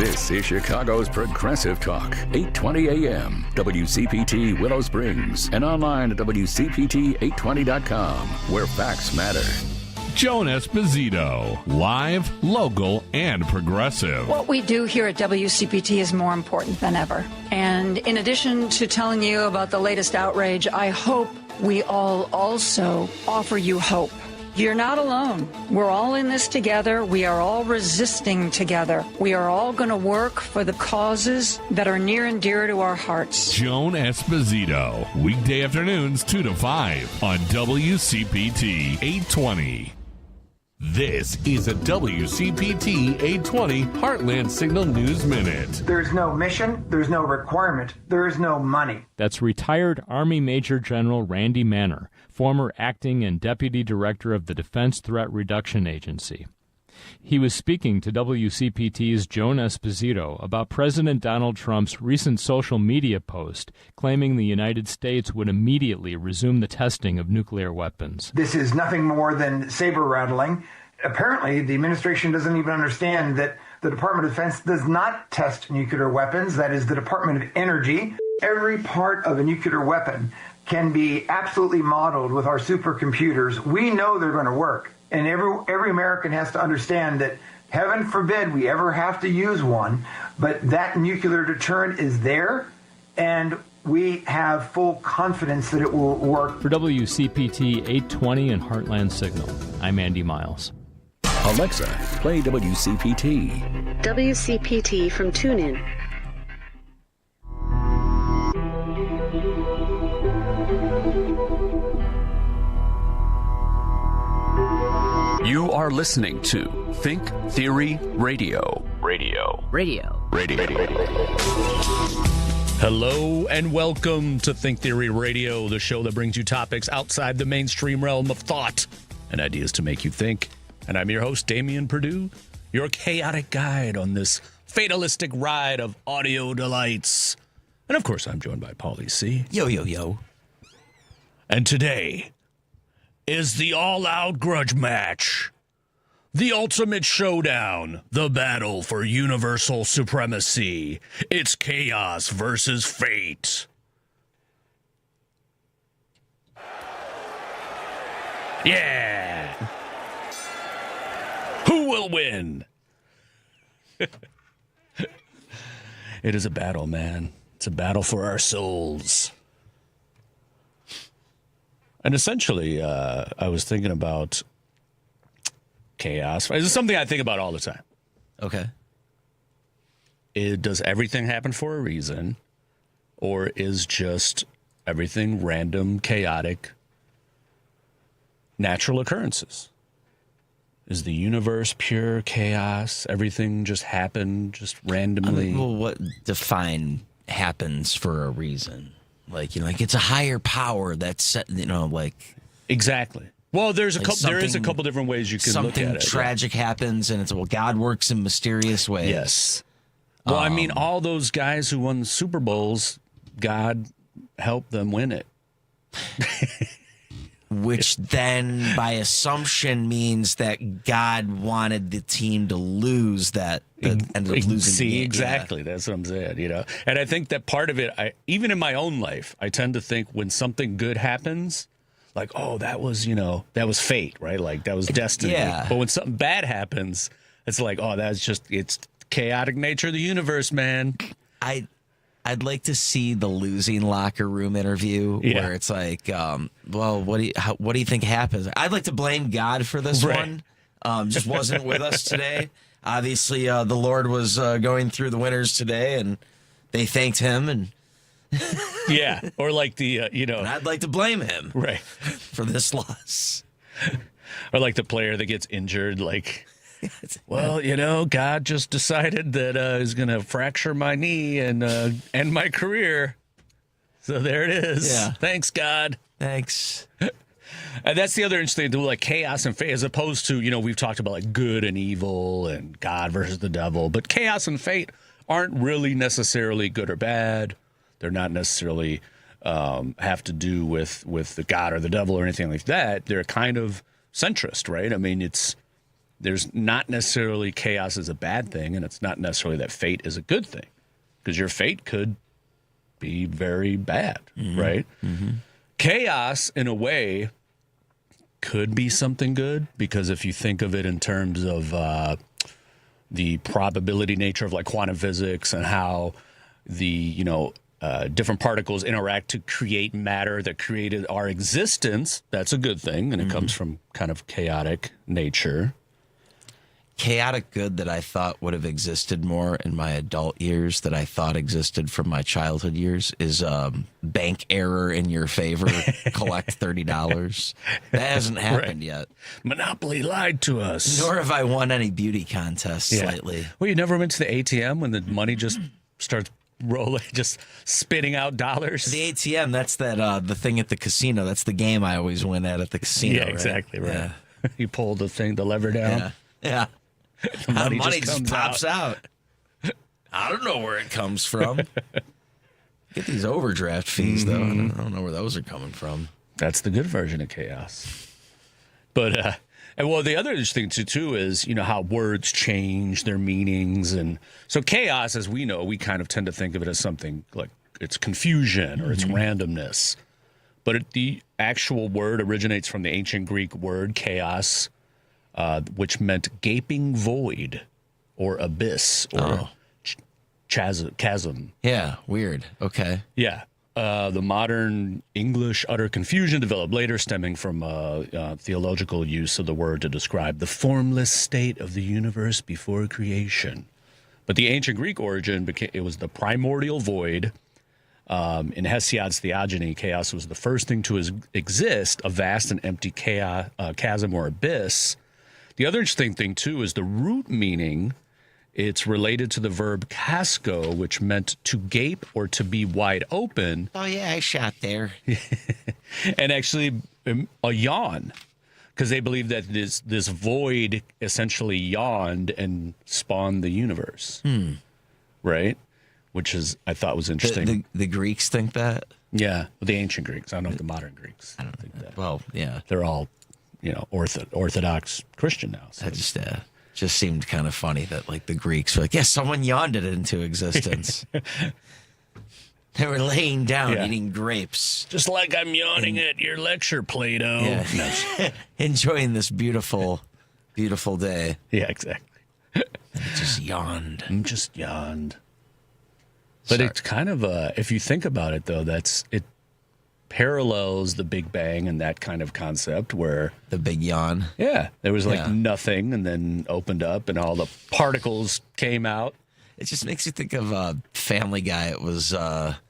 This is Chicago's Progressive Talk, 820 AM, WCPT Willow Springs, and online at WCPT820.com, where facts matter. Joan Esposito, live, local, and progressive. What we do here at WCPT is more important than ever. And in addition to telling you about the latest outrage, I hope we all also offer you hope. You're not alone. We're all in this together. We are all resisting together. We are all going to work for the causes that are near and dear to our hearts. Joan Esposito, weekday afternoons 2 to 5 on WCPT 820. This is a WCPT 820 Heartland Signal News Minute. There's no mission, there's no requirement, there's no money. That's retired Army Major General Randy Manner, former acting and deputy director of the Defense Threat Reduction Agency. He was speaking to WCPT's Joan Esposito about President Donald Trump's recent social media post claiming the United States would immediately resume the testing of nuclear weapons. This is nothing more than saber rattling. Apparently, the administration doesn't even understand that the Department of Defense does not test nuclear weapons. That is the Department of Energy. Every part of a nuclear weapon can be absolutely modeled with our supercomputers. We know they're going to work. And every American has to understand that, heaven forbid we ever have to use one, but that nuclear deterrent is there, and we have full confidence that it will work. For WCPT 820 and Heartland Signal, I'm Andy Miles. Alexa, play WCPT. WCPT from TuneIn. You are listening to Think Theory Radio. Hello and welcome to Think Theory Radio, the show that brings you topics outside the mainstream realm of thought and ideas to make you think. And I'm your host, Damian Perdue, your chaotic guide on this fatalistic ride of audio delights. And of course, I'm joined by Paulie C. Yo. And today is the all-out grudge match. The ultimate showdown. The battle for universal supremacy. It's chaos versus fate. Yeah. Who will win? It is a battle, man. It's a battle for our souls. And essentially, I was thinking about chaos. This is something I think about all the time. Okay. Does everything happen for a reason? Or is just everything random, chaotic, natural occurrences? Is the universe pure chaos? Everything just happened just randomly? Well, what define happens for a reason? Like, it's a higher power that's set, Exactly. Well, there is a couple different ways you can look at it. Something tragic happens, and God works in mysterious ways. Yes. Well, I mean, all those guys who won the Super Bowls, God helped them win it. Which then, by assumption, means that God wanted the team to lose that ended up losing. See, exactly. Yeah. That's what I'm saying, And I think that part of it, even in my own life, I tend to think when something good happens, like, oh, that was fate, right? Like, that was destiny. Yeah. But when something bad happens, it's like, oh, it's chaotic nature of the universe, man. I'd like to see the losing locker room interview where it's like, well, what do you think happens? I'd like to blame God for this one. Just wasn't with us today. Obviously, the Lord was going through the winners today, and they thanked him. And yeah, or like and I'd like to blame him for this loss. Or like the player that gets injured, like, well, God just decided that he's going to fracture my knee and end my career. So there it is. Yeah. Thanks, God. Thanks. And that's the other interesting thing, like chaos and fate, as opposed to, we've talked about like good and evil and God versus the devil. But chaos and fate aren't really necessarily good or bad. They're not necessarily have to do with the God or the devil or anything like that. They're kind of centrist, right? I mean, it's there's not necessarily chaos is a bad thing, and it's not necessarily that fate is a good thing, because your fate could be very bad, right? Chaos, in a way, could be something good, because if you think of it in terms of the probability nature of like quantum physics and how the different particles interact to create matter that created our existence, that's a good thing, and it comes from kind of chaotic nature. Chaotic good that I thought would have existed more in my adult years that I thought existed from my childhood years is bank error in your favor, collect $30. That hasn't happened yet. Monopoly lied to us. Nor have I won any beauty contests lately. Well, you never went to the ATM when the money just starts rolling, just spitting out dollars? The ATM, that's that the thing at the casino. That's the game I always win at the casino. Yeah, exactly, right. Yeah. You pull the lever down. Yeah. The money, just pops out. I don't know where it comes from. Get these overdraft fees, though. I don't know where those are coming from. That's the good version of chaos. But, the other interesting thing, too, is, how words change their meanings. And so chaos, as we know, we kind of tend to think of it as something like it's confusion or it's randomness. But the actual word originates from the ancient Greek word chaos, which meant gaping void or abyss or chasm. Yeah, weird. Okay. Yeah. The modern English utter confusion developed later, stemming from theological use of the word to describe the formless state of the universe before creation. But the ancient Greek origin, it was the primordial void. In Hesiod's Theogony, chaos was the first thing to exist, a vast and empty chasm or abyss. The other interesting thing, too, is the root meaning. It's related to the verb casco, which meant to gape or to be wide open. Oh, yeah, I shot there. And actually a yawn, because they believe that this void essentially yawned and spawned the universe. Right? Which I thought was interesting. The Greeks think that? Yeah, the ancient Greeks. I don't know if the modern Greeks. I don't think that. Well, yeah. They're all, Orthodox Christian now. So. That just seemed kind of funny that like the Greeks were like, someone yawned it into existence. They were laying down eating grapes. Just like I'm yawning at your lecture, Plato. Yeah. Enjoying this beautiful, beautiful day. Yeah, exactly. And it just yawned. Just yawned. But it's kind of if you think about it, though, it parallels the Big Bang and that kind of concept where the big yawn. Yeah, there was like nothing and then opened up and all the particles came out. It just makes you think of Family Guy. It was God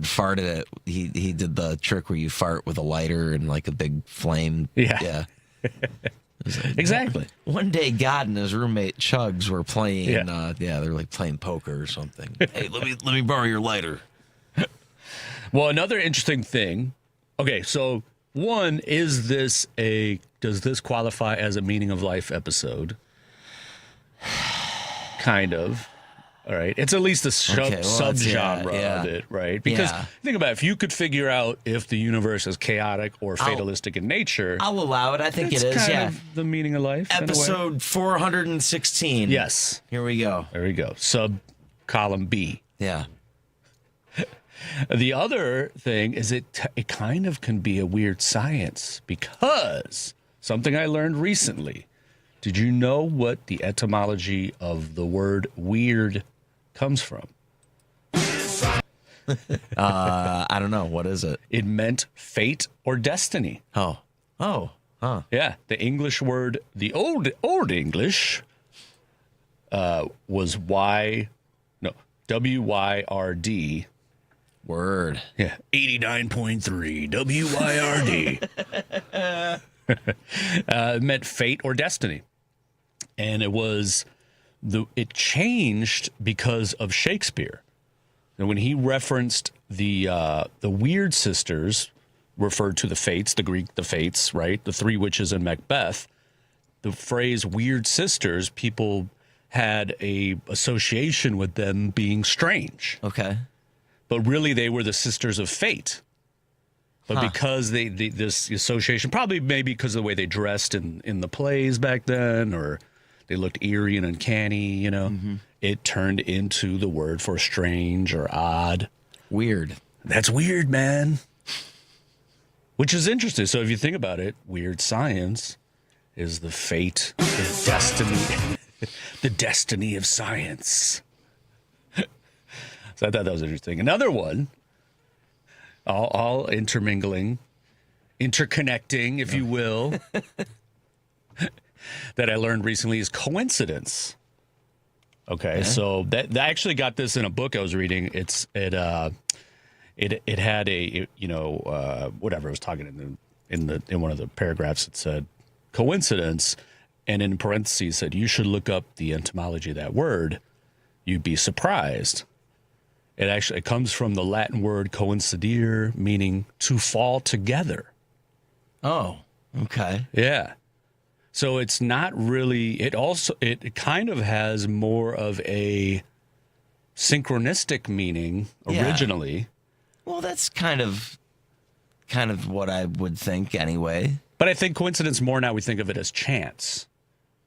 farted it. He did the trick where you fart with a lighter and like a big flame. Yeah. Like, exactly. One day, God and his roommate Chugs were playing. They're like playing poker or something. Hey, let me borrow your lighter. Well, another interesting thing. Okay, so one, does this qualify as a meaning of life episode? Kind of. All right. It's at least a subgenre of it, right? Because think about it. If you could figure out if the universe is chaotic or fatalistic in nature. I'll allow it. I think it is, kind of the meaning of life. Episode 416. Yes. Here we go. There we go. Sub column B. Yeah. The other thing is it kind of can be a weird science because something I learned recently. Did you know what the etymology of the word weird comes from? I don't know. What is it? It meant fate or destiny. Oh. Huh. Yeah. The English word, the old English, was WYRD. Word. Yeah. 89.3 WYRD. Meant fate or destiny. And it changed because of Shakespeare. And when he referenced the Weird Sisters, referred to the Fates, the Greek, the Fates, right? The three witches in Macbeth. The phrase Weird Sisters, people had a association with them being strange. Okay. But really, they were the sisters of fate. But because this association, probably maybe because of the way they dressed in the plays back then, or they looked eerie and uncanny, it turned into the word for strange or odd. Weird. That's weird, man. Which is interesting. So if you think about it, weird science is the fate, the destiny, the destiny of science. So I thought that was interesting. Another one, all intermingling, interconnecting, if you will, that I learned recently is coincidence. Okay, so that I actually got this in a book I was reading. It had a whatever I was talking in one of the paragraphs. It said coincidence, and in parentheses said you should look up the etymology of that word. You'd be surprised. It comes from the Latin word coincidere, meaning to fall together. Oh, okay. Yeah. So it's not really, it kind of has more of a synchronistic meaning originally. Well, that's kind of what I would think anyway. But I think coincidence more now we think of it as chance,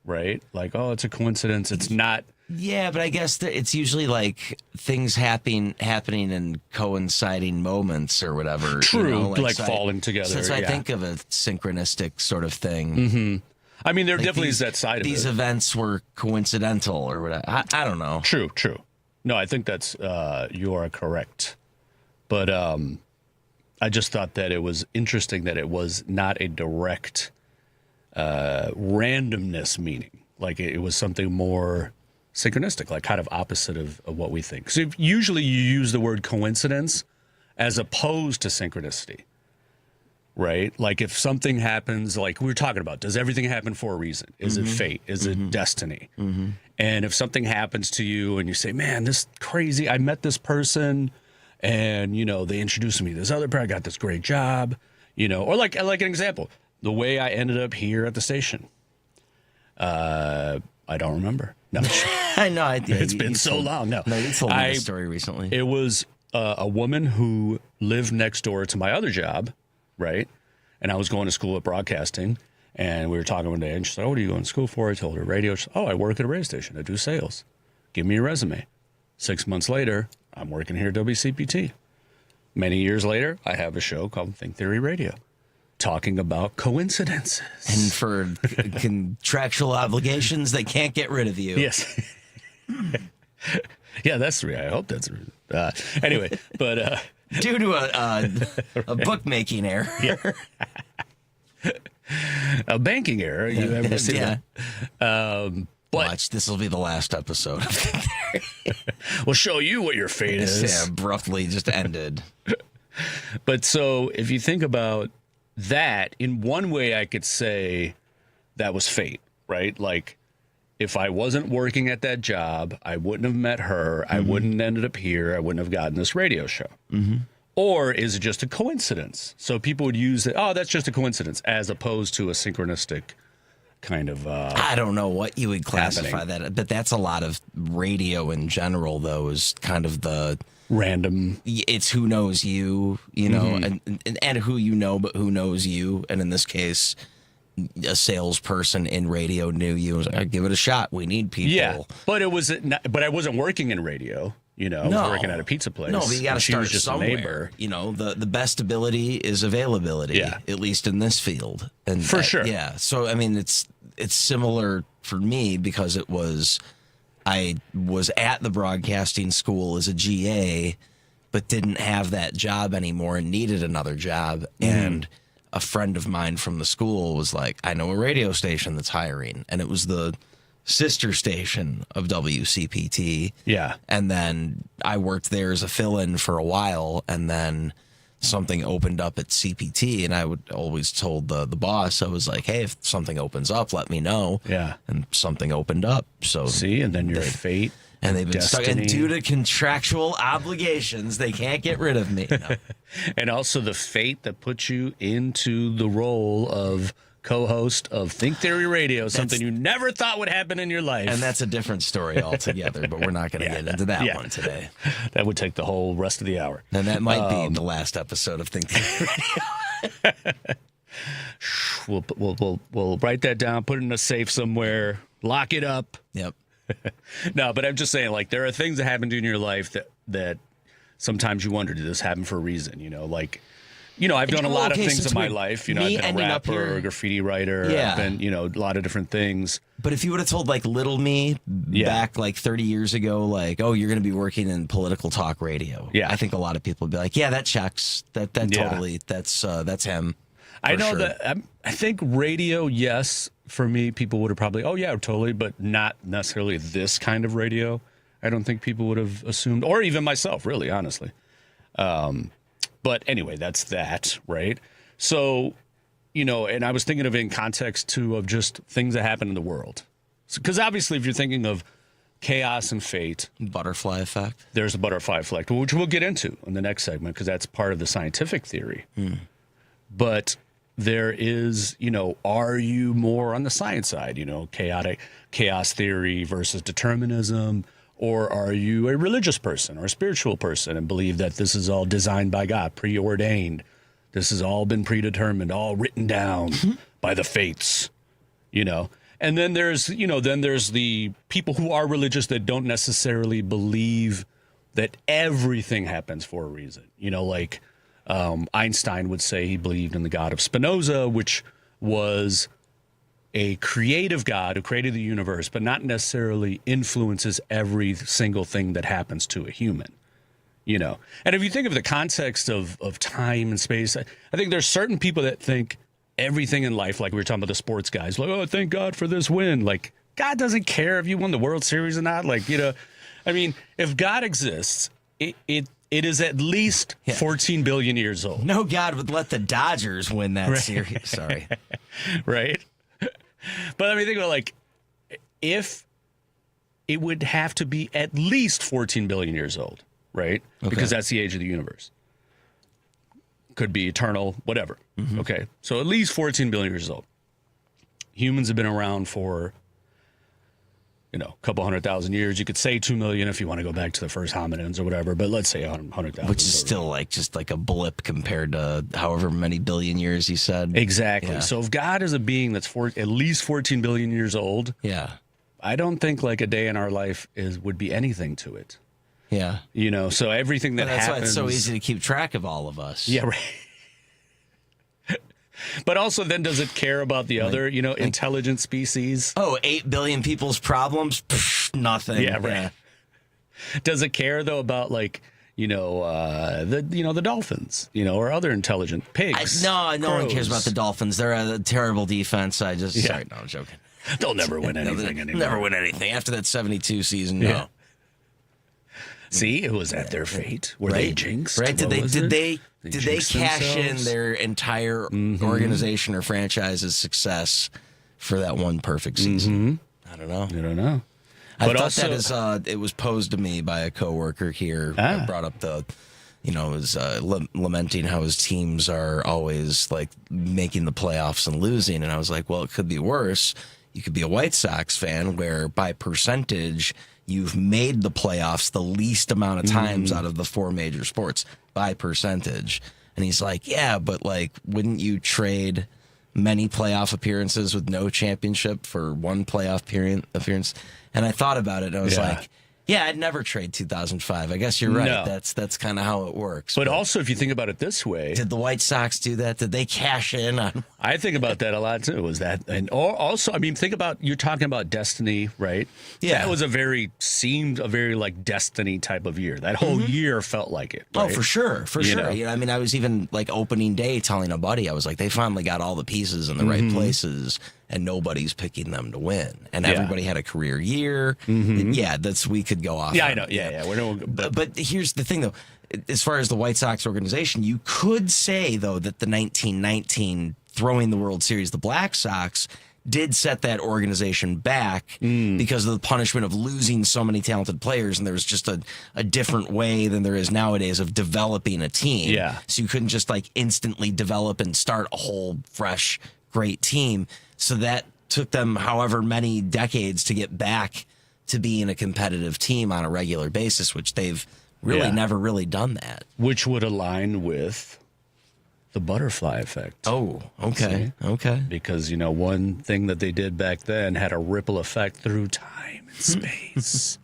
right? Like, oh, it's a coincidence. It's not. Yeah, but I guess it's usually like things happening in coinciding moments or whatever. True, like falling together. So I think of a synchronistic sort of thing. Mm-hmm. I mean, there definitely is that side of it. These events were coincidental or whatever. I don't know. True. No, I think that's, you are correct. But I just thought that it was interesting that it was not a direct randomness meaning. Like it was something more synchronistic, like kind of opposite of what we think. So usually you use the word coincidence as opposed to synchronicity, right? Like if something happens, like we were talking about, does everything happen for a reason? Is it fate? Is it destiny? Mm-hmm. And if something happens to you and you say, man, this crazy, I met this person and, they introduced me to this other person, I got this great job, or like an example, the way I ended up here at the station. I don't remember. No, I know. It's been so long. No, you told me this story recently. It was a woman who lived next door to my other job, right? And I was going to school at broadcasting, and we were talking one day, and she said, "Oh, what are you going to school for?" I told her radio. She said, "Oh, I work at a radio station. I do sales. Give me your resume." 6 months later, I'm working here at WCPT. Many years later, I have a show called Think Theory Radio, talking about coincidences. And for contractual obligations, they can't get rid of you. Yes. Yeah, that's real. I hope that's real. Anyway, but... due to a bookmaking error. Yeah. A banking error. You ever see that? Watch, this will be the last episode. We'll show you what your fate is. Yeah, abruptly just ended. But so if you think about that, in one way I could say that was fate, right? Like if I wasn't working at that job, I wouldn't have met her. I wouldn't have ended up here. I wouldn't have gotten this radio show. Mm-hmm. Or is it just a coincidence? So people would use it, oh, that's just a coincidence, as opposed to a synchronistic kind of I don't know what you would classify that, but that's a lot of radio in general, though, is kind of the random. It's who knows you, and who you know, but who knows you. And in this case, a salesperson in radio knew you. Was like, I'd give it a shot. We need people. Yeah, but it was but I wasn't working in radio. I was working at a pizza place. No, but you got to start just somewhere. The best ability is availability, at least in this field. And for sure. Yeah. So, I mean, it's similar for me because I was at the broadcasting school as a GA, but didn't have that job anymore and needed another job. And a friend of mine from the school was like, I know a radio station that's hiring. And it was the sister station of WCPT. Yeah. And then I worked there as a fill-in for a while, and then something opened up at CPT, and I would always told the boss, I was like, hey, if something opens up, let me know. Yeah. And something opened up. So see, and then your fate. And they've been destiny. stuck. And due to contractual obligations, they can't get rid of me. No. And also the fate that puts you into the role of co-host of Think Theory Radio, something you never thought would happen in your life. And that's a different story altogether, but we're not going to get into that one today. That would take the whole rest of the hour. And that might be the last episode of Think Theory Radio. We'll write that down, put it in a safe somewhere, lock it up. Yep. No, but I'm just saying, like, there are things that happen in your life that sometimes you wonder, did this happen for a reason? I've done a lot of things in my life. I've been a rapper, a graffiti writer. I've been, a lot of different things. But if you would have told, like, little me back, like, 30 years ago, like, oh, you're going to be working in political talk radio. Yeah. I think a lot of people would be like, yeah, that checks. That totally, that's him. I know that. I think radio, yes, for me, people would have probably, oh, yeah, totally, but not necessarily this kind of radio. I don't think people would have assumed, or even myself, really, honestly. But anyway, that's that, right? So, and I was thinking of it in context, too, of just things that happen in the world. Because obviously, if you're thinking of chaos and fate. Butterfly effect. There's a butterfly effect, which we'll get into in the next segment, because that's part of the scientific theory. But there is, are you more on the science side, chaos theory versus determinism? Or are you a religious person or a spiritual person and believe that this is all designed by God, preordained? This has all been predetermined, all written down by the fates, And then there's, there's the people who are religious that don't necessarily believe that everything happens for a reason. Like Einstein would say he believed in the God of Spinoza, which was a creative God who created the universe, but not necessarily influences every single thing that happens to a human, And if you think of the context of time and space, I think there's certain people that think everything in life, like we were talking about the sports guys, like, oh, thank God for this win. Like, God doesn't care if you won the World Series or not. Like, if God exists, it is at least 14 billion years old. No God would let the Dodgers win that series. Sorry. Right? But think about, if it would have to be at least 14 billion years old, right? Okay. Because that's the age of the universe. Could be eternal, whatever. Okay. So at least 14 billion years old. Humans have been around for, a couple 100,000 years. You could say 2 million if you want to go back to the first hominins or whatever, but let's say 100,000. Which is still just like a blip compared to however many billion years you said. Exactly. Yeah. So if God is a being that's at least 14 billion years old, I don't think like a day in our life would be anything to it. Yeah. So everything that happens. That's why it's so easy to keep track of all of us. Yeah, right. But also, then, does it care about the other, intelligent species? Oh, 8 billion people's problems? Pfft, nothing. Yeah, right. Yeah. Does it care, though, about, the dolphins, or other intelligent pigs? No crows. One cares about the dolphins. They're a terrible defense. Sorry, no, I'm joking. They'll never win anything anymore. Never win anything. After that 72 season, no. See, it was at their fate. Were they jinxed? Right? Did they cash in their entire organization or franchise's success for that one perfect season? I don't know. I don't know. I thought that it was posed to me by a coworker here. I brought up was lamenting how his teams are always making the playoffs and losing, and I was like, well, it could be worse. You could be a White Sox fan where by percentage you've made the playoffs the least amount of times out of the 4 major sports by percentage. And he's like, yeah, but wouldn't you trade many playoff appearances with no championship for one playoff appearance? And I thought about it, and I was like, yeah, I'd never trade 2005. I guess you're right. No. That's kind of how it works. But also, if you think about it this way, did the White Sox do that? Did they cash in on? I think about that a lot too. Was that, and also, think about, you're talking about destiny, right? Yeah, that seemed a very destiny type of year. That whole year felt like it. Right? Oh, for sure. I was even opening day telling a buddy, I was like, they finally got all the pieces in the right places. And nobody's picking them to win. And everybody had a career year. We could go off. Yeah, I know. Yeah. But here's the thing, though. As far as the White Sox organization, you could say, though, that the 1919 throwing the World Series, the Black Sox, did set that organization back because of the punishment of losing so many talented players. And there was just a different way than there is nowadays of developing a team. Yeah. So you couldn't just instantly develop and start a whole fresh great team. So that took them however many decades to get back to being a competitive team on a regular basis, which they've really never really done that. Which would align with the butterfly effect. Oh, okay. See? Okay. Because, one thing that they did back then had a ripple effect through time and space.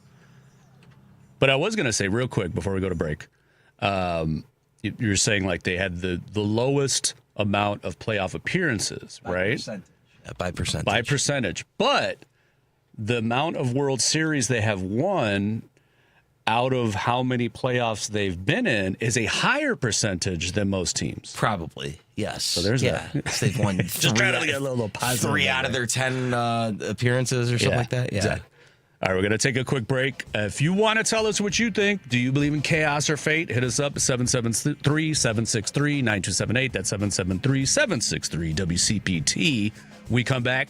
But I was going to say real quick before we go to break, you're saying like they had the lowest amount of playoff appearances, right? By percentage. By percentage. But the amount of World Series they have won out of how many playoffs they've been in is a higher percentage than most teams. Probably, yes. So there's that. They've won Just trying to get a little positive. 3 out of their 10 appearances or something like that. Yeah. Exactly. All right, we're going to take a quick break. If you want to tell us what you think, do you believe in chaos or fate? Hit us up at 773-763-9278. That's 773-763-WCPT. We come back.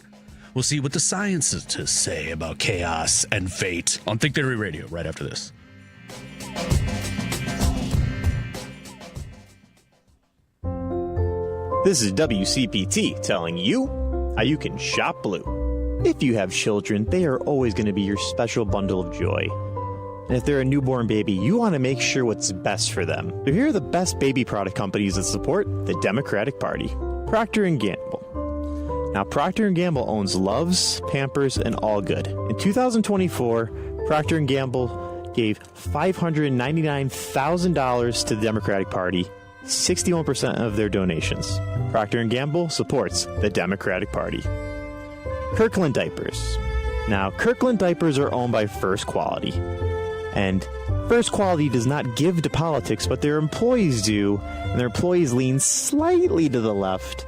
We'll see what the scientists say about chaos and fate on Think Theory Radio right after this. This is WCPT telling you how you can shop blue. If you have children, they are always going to be your special bundle of joy. And if they're a newborn baby, you want to make sure what's best for them. So here are the best baby product companies that support the Democratic Party. Procter & Gamble. Now, Procter & Gamble owns Luvs, Pampers, and All Good. In 2024, Procter & Gamble gave $599,000 to the Democratic Party, 61% of their donations. Procter & Gamble supports the Democratic Party. Kirkland Diapers. Now, Kirkland Diapers are owned by First Quality. And First Quality does not give to politics, but their employees do, and their employees lean slightly to the left,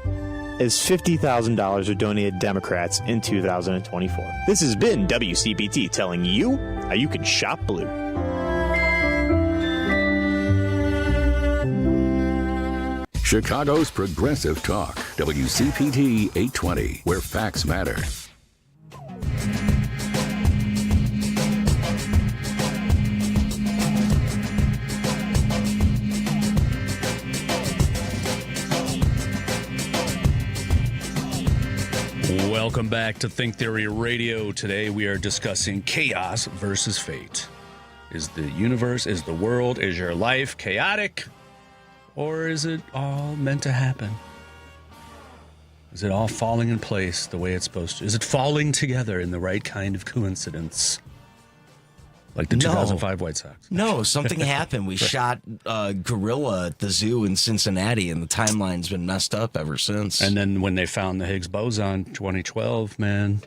as $50,000 are donated to Democrats in 2024. This has been WCPT telling you how you can shop blue. Chicago's Progressive Talk, WCPT 820, where facts matter. Welcome back to Think Theory Radio. Today we are discussing chaos versus fate. Is the universe, is the world, is your life chaotic? Or is it all meant to happen? Is it all falling in place the way it's supposed to? Is it falling together in the right kind of coincidence? Like the 2005 White Sox. No, something happened. We shot a gorilla at the zoo in Cincinnati, and the timeline's been messed up ever since. And then when they found the Higgs boson, 2012, man.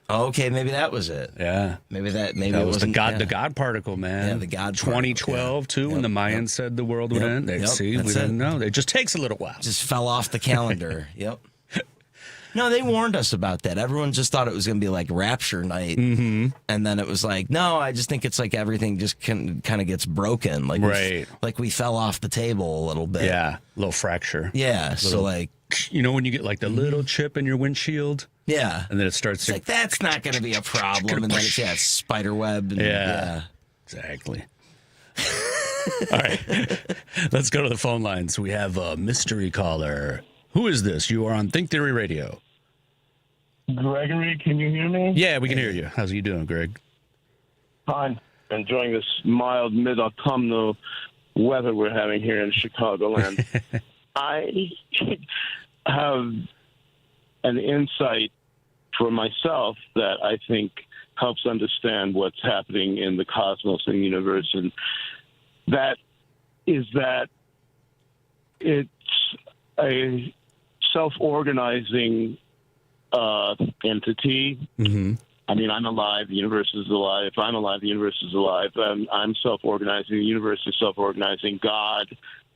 Okay, maybe that was it. Yeah, maybe that it was wasn't the God particle, man. Yeah, the God 2012 too, when the Mayans said the world would end. See, we didn't know. It just takes a little while. Just fell off the calendar. Yep. No, they warned us about that. Everyone just thought it was going to be like Rapture Night, and then it was like, no, I just think it's like everything just kind of gets broken, like we fell off the table a little bit. Yeah, a little fracture. Yeah, so like. When you get like the little chip in your windshield. Yeah. And then it starts like, that's not going to be a problem. And then it's, spider web. And, yeah. Exactly. All right. Let's go to the phone lines. We have a mystery caller. Who is this? You are on Think Theory Radio. Gregory, can you hear me? Yeah, we can hear you. How's you doing, Greg? Fine. Enjoying this mild mid-autumnal weather we're having here in Chicagoland. I have an insight for myself that I think helps understand what's happening in the cosmos and universe, and that is that it's a self-organizing entity. Mm-hmm. I mean, I'm alive, the universe is alive. If I'm alive, the universe is alive. I'm self-organizing, the universe is self-organizing. God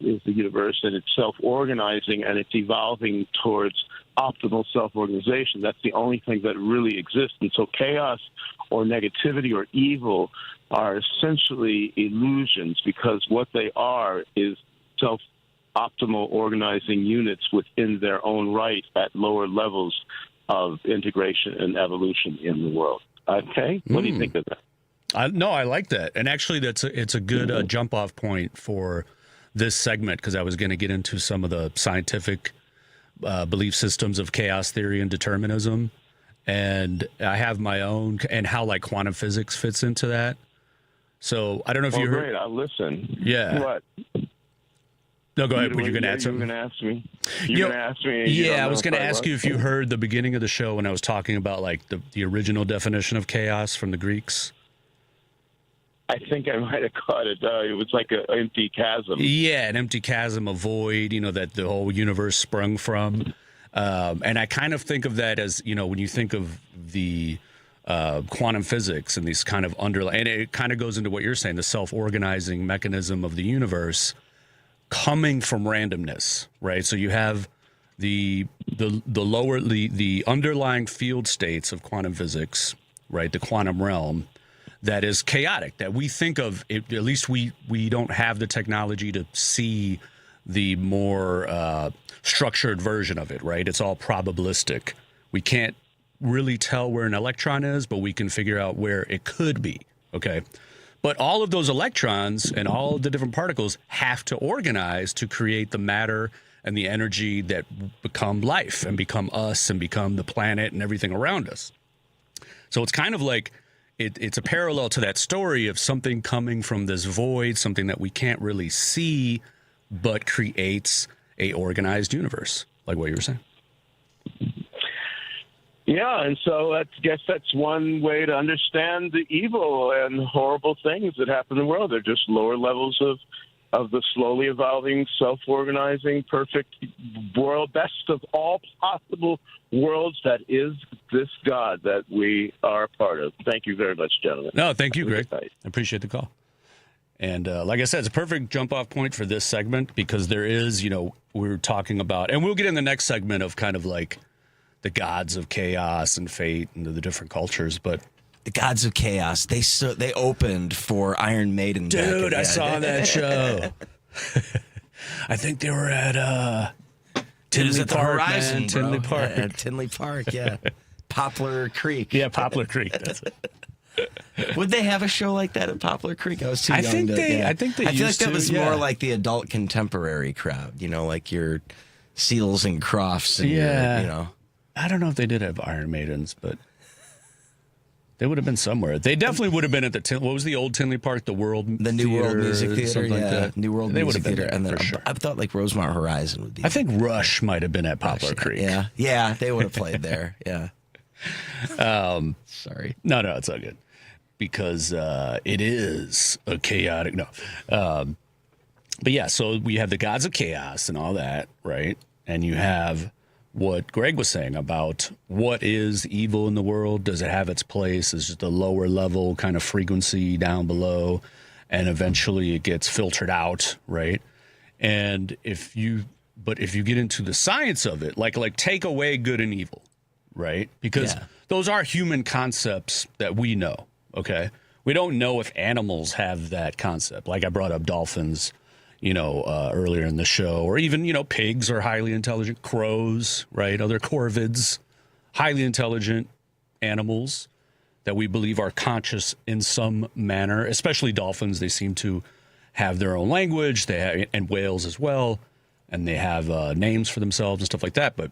is the universe, and it's self-organizing, and it's evolving towards optimal self-organization. That's the only thing that really exists. And so chaos or negativity or evil are essentially illusions, because what they are is self-optimal organizing units within their own right at lower levels of integration and evolution in the world. Okay? What do you think of that? No, I like that. And actually, it's a good jump-off point for this segment, because I was going to get into some of the scientific belief systems of chaos theory and determinism. And I have my own, and how like quantum physics fits into that. So I don't know if you heard. Great, I'll listen. Yeah. What? No, go ahead. Were you going to add something? You were going to ask me. You're going to ask me. Yeah, I was going to ask you if you heard the beginning of the show when I was talking about like the original definition of chaos from the Greeks. I think I might have caught it. It was like an empty chasm. Yeah, an empty chasm, a void, that the whole universe sprung from. And I kind of think of that as, when you think of the quantum physics and these kind of underlying, and it kind of goes into what you're saying, the self-organizing mechanism of the universe coming from randomness, right? So you have the underlying field states of quantum physics, right? The quantum realm that is chaotic, that we think of, at least we don't have the technology to see the more structured version of it, right? It's all probabilistic. We can't really tell where an electron is, but we can figure out where it could be, okay? But all of those electrons and all of the different particles have to organize to create the matter and the energy that become life and become us and become the planet and everything around us. So it's kind of like it's a parallel to that story of something coming from this void, something that we can't really see, but creates a organized universe, like what you were saying. Yeah, and so I guess that's one way to understand the evil and horrible things that happen in the world. They're just lower levels of the slowly evolving, self-organizing, perfect world, best of all possible worlds that is this God that we are a part of. Thank you very much, gentlemen. No, thank you, Greg. I appreciate the call. And like I said, it's a perfect jump-off point for this segment because there is, we're talking about, and we'll get in the next segment of kind of like the gods of chaos and fate and the different cultures, but the gods of chaos, they opened for Iron Maiden. Dude, I saw that show. I think they were at Tinley Park, Horizon, man. Tinley Park. Yeah, Tinley Park, yeah. Poplar Creek. Yeah, Poplar Creek. That's it. Would they have a show like that at Poplar Creek? I was too young I think they I feel like that was yeah. more like the adult contemporary crowd, like your Seals and Crofts and your, I don't know if they did have Iron Maidens, but they would have been somewhere. They definitely would have been at what was the old Tinley Park? The New World Music Theater, something like that. New World Music Theater, and then for sure. I thought like Rosemont Horizon would be. I think Rush might have been at Poplar Creek. Yeah, they would have played there. Yeah. Sorry. No, it's all good because it is a chaotic. No, but yeah. So we have the gods of chaos and all that, right? And you have what Greg was saying about what is evil in the world. Does it have its place? Is it the lower level kind of frequency down below? And eventually it gets filtered out, right? And if you get into the science of it, like take away good and evil, right? Because those are human concepts that we know, okay? We don't know if animals have that concept. Like I brought up dolphins, earlier in the show, or even, pigs are highly intelligent, crows, right? Other corvids, highly intelligent animals that we believe are conscious in some manner, especially dolphins. They seem to have their own language, and whales as well, and they have names for themselves and stuff like that. But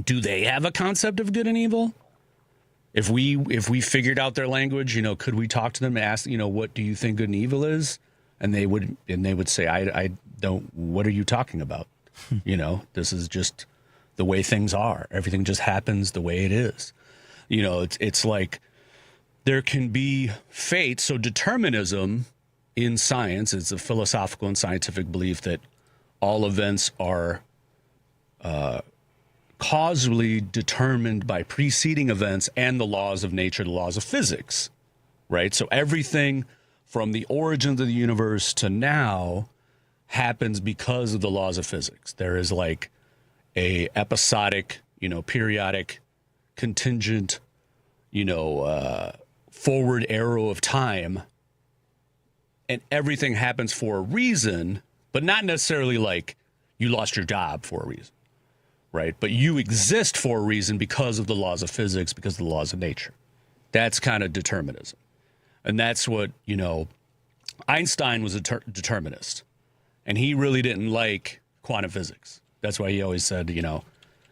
do they have a concept of good and evil? If we figured out their language, could we talk to them and ask, what do you think good and evil is? And they would say, I don't, what are you talking about? This is just the way things are. Everything just happens the way it is. It's like there can be fate. So determinism in science is a philosophical and scientific belief that all events are causally determined by preceding events and the laws of nature, the laws of physics, right? So everything from the origins of the universe to now happens because of the laws of physics. There is like a episodic, periodic, contingent, forward arrow of time, and everything happens for a reason, but not necessarily like you lost your job for a reason, right? But you exist for a reason because of the laws of physics, because of the laws of nature. That's kind of determinism. And that's what, Einstein was a determinist, and he really didn't like quantum physics. That's why he always said,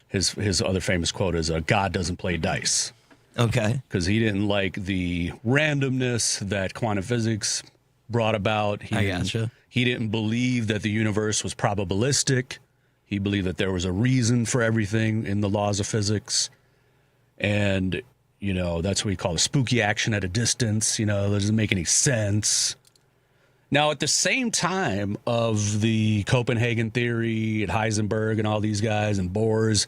his other famous quote is, God doesn't play dice. Okay. Because he didn't like the randomness that quantum physics brought about. I gotcha. He didn't believe that the universe was probabilistic. He believed that there was a reason for everything in the laws of physics. And, that's what we call a spooky action at a distance. That doesn't make any sense. Now, at the same time of the Copenhagen theory and Heisenberg and all these guys and Bohr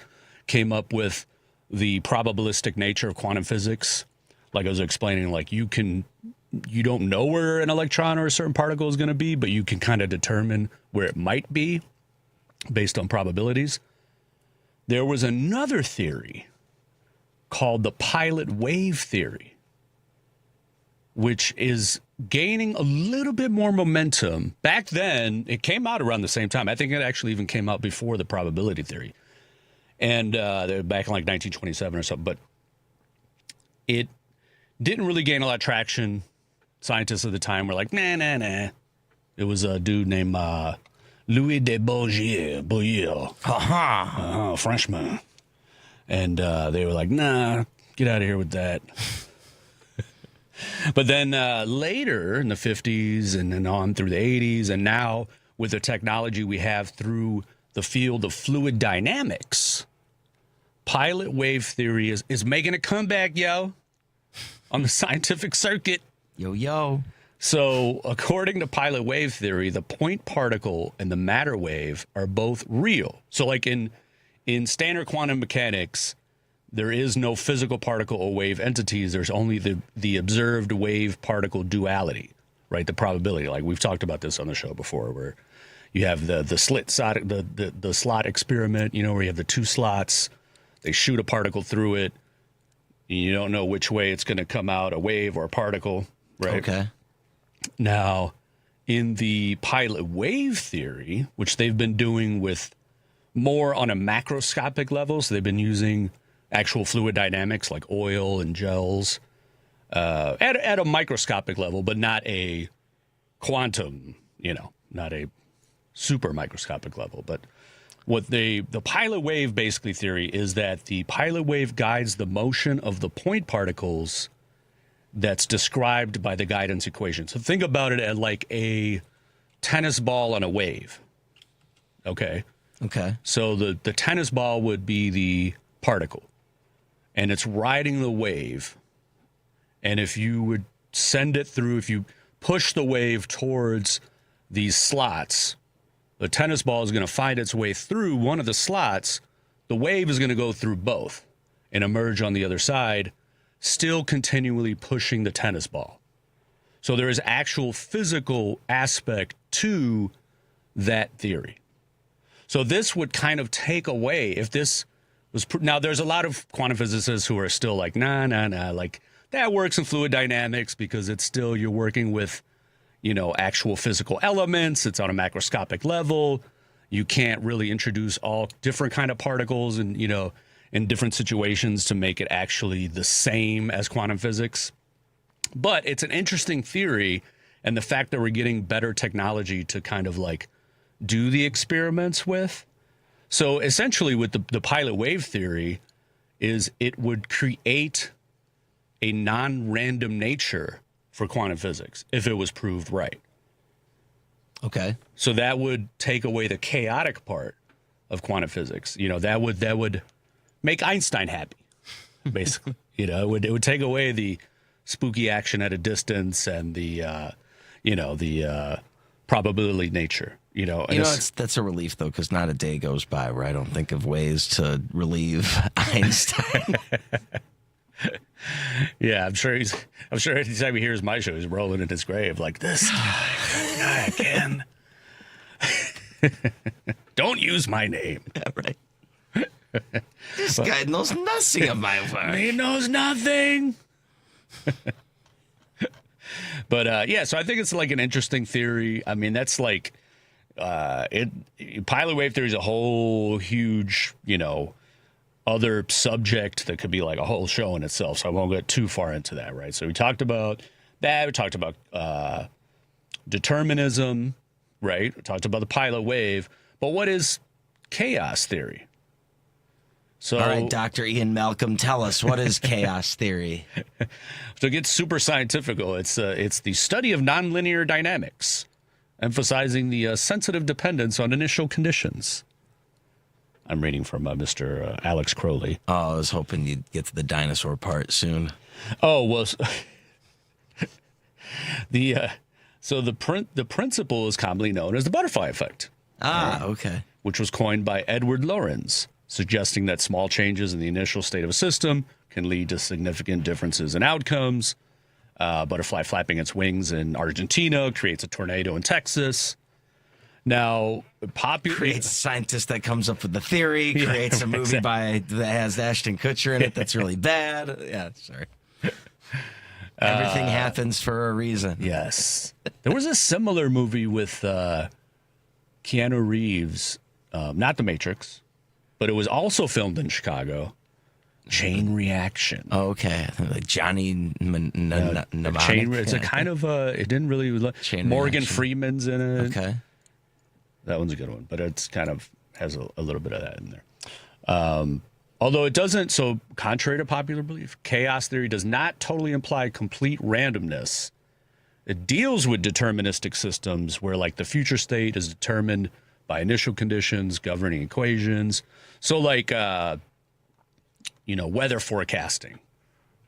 came up with the probabilistic nature of quantum physics, like I was explaining, like you don't know where an electron or a certain particle is going to be, but you can kind of determine where it might be based on probabilities. There was another theory called the pilot wave theory, which is gaining a little bit more momentum. Back then, it came out around the same time. I think it actually even came out before the probability theory. And back in like 1927 or something. But it didn't really gain a lot of traction. Scientists at the time were like, nah. It was a dude named Louis de Broglie, Frenchman. And they were like, nah, get out of here with that. But then later in the 50s and then on through the 80s, and now with the technology we have through the field of fluid dynamics, pilot wave theory is making a comeback, on the scientific circuit. Yo. So according to pilot wave theory, the point particle and the matter wave are both real. So like in standard quantum mechanics, there is no physical particle or wave entities. There's only the observed wave particle duality, right? The probability. Like we've talked about this on the show before, where you have the slit slot, the slot experiment, where you have the two slots. They shoot a particle through it. You don't know which way it's going to come out, a wave or a particle, right? Okay. Now, in the pilot wave theory, which they've been doing with more on a macroscopic level, so they've been using actual fluid dynamics like oil and gels at a microscopic level, but not a quantum, not a super microscopic level. But what the pilot wave basically theory is that the pilot wave guides the motion of the point particles that's described by the guidance equation. So think about it as like a tennis ball on a wave. Okay. So the tennis ball would be the particle, and it's riding the wave. And if you would send it through, if you push the wave towards these slots, the tennis ball is going to find its way through one of the slots. The wave is going to go through both and emerge on the other side, still continually pushing the tennis ball. So there is actual physical aspect to that theory. So this would kind of take away, if this was, now there's a lot of quantum physicists who are still like, nah, like that works in fluid dynamics because it's still, you're working with, actual physical elements. It's on a macroscopic level. You can't really introduce all different kind of particles and, in different situations to make it actually the same as quantum physics. But it's an interesting theory, and the fact that we're getting better technology to kind of like do the experiments with. So essentially with the pilot wave theory is it would create a non-random nature for quantum physics if it was proved right. Okay. So that would take away the chaotic part of quantum physics. That would make Einstein happy, basically. It would take away the spooky action at a distance and the probability nature. That's a relief though, because not a day goes by where I don't think of ways to relieve Einstein. Yeah, I'm sure anytime he hears my show, he's rolling in his grave like this guy again. Don't use my name. Yeah, right. This guy knows nothing of my work. He knows nothing. But so I think it's like an interesting theory. I mean, that's like pilot wave theory is a whole huge, other subject that could be like a whole show in itself. So I won't get too far into that, right? So we talked about that. We talked about determinism, right? We talked about the pilot wave. But what is chaos theory. So, all right, Dr. Ian Malcolm, tell us, what is chaos theory? To get super scientific, it's the study of nonlinear dynamics, emphasizing the sensitive dependence on initial conditions. I'm reading from Mr. Alex Crowley. Oh, I was hoping you'd get to the dinosaur part soon. Oh, well, the principle is commonly known as the butterfly effect. Okay. Which was coined by Edward Lorenz, suggesting that small changes in the initial state of a system can lead to significant differences in outcomes. Butterfly flapping its wings in Argentina creates a tornado in Texas. Now, creates a scientist that comes up with the theory, creates a movie that has Ashton Kutcher in it that's really bad. Yeah, sorry. Everything happens for a reason. Yes. There was a similar movie with Keanu Reeves, not The Matrix, but it was also filmed in Chicago. Chain Reaction. Oh, okay. Like Johnny Mnemonic. It's a kind of it didn't really look. Morgan Freeman's in it. Okay. That one's a good one, but it's kind of has a little bit of that in there. Although it doesn't, so contrary to popular belief, chaos theory does not totally imply complete randomness. It deals with deterministic systems where, like, the future state is determined by initial conditions, governing equations. So, like, weather forecasting,